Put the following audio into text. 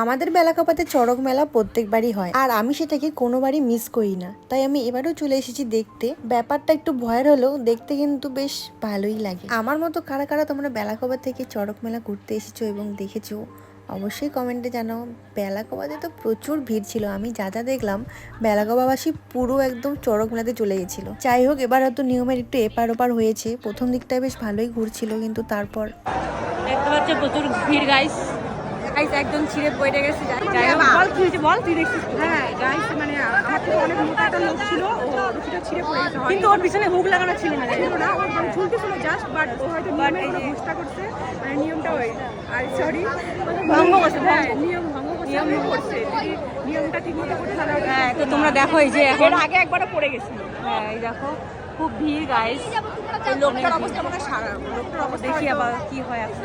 আমাদের বেলাকাপাতে চড়ক মেলা প্রত্যেকবারই হয়, আর আমি সেটাকে কোনোবারই মিস করি না। তাই আমি এবারেও চলে এসেছি দেখতে। ব্যাপারটা একটু ভয়ের হলেও দেখতে কিন্তু বেশ ভালোই লাগে। আমার মতো কারা কারা তোমরা বেলাকাপা থেকে চড়ক মেলা ঘুরতে এসেছো এবং দেখেছো অবশ্যই কমেন্টে জানাও। বেলাকাবাতে তো প্রচুর ভিড় ছিল, আমি যা যা দেখলাম বেলাকাবাবাসী পুরো একদম চড়ক মেলাতে চলে গেছিল। যাই হোক, এবার হয়তো নিয়মের একটু এপার ওপার হয়েছে। প্রথম দিকটায় বেশ ভালোই ঘুরছিল, কিন্তু তারপর দেখতে পাচ্ছ প্রচুর ভিড় গাইস। গাইস একদম ছিঁড়ে পড়ে গেছে। যাই হোক, বল কি হয়েছে বল, তুই দেখছিস? হ্যাঁ গাইস, মানে আমার থেকে অনেক মোটা একটা লোক ছিল, ও রুটিটা ছিঁড়ে পড়ে গেছে। কিন্তু ওর পিছনে হুক লাগানো ছিল না, ছিল না, ও মানে ঝুলতেছিল জাস্ট, বাট ও হয়তো নিয়মের চেষ্টা করছে, মানে নিয়মটা ওই আর সরি ভঙ্গ করছে। হ্যাঁ, নিয়ম ভঙ্গ করছে, নিয়ম করছে। যদি নিয়মটা ঠিকমতো করতে তাহলে হ্যাঁ, তো তোমরা দেখো এই যে এখন আগে একবারও পড়ে গেছিল। হ্যাঁ, এই দেখো খুব ভিড় গাইস। লোকটার অবস্থা মানে সারা লোকটার অবস্থা দেখি আবার কি হয় এখন।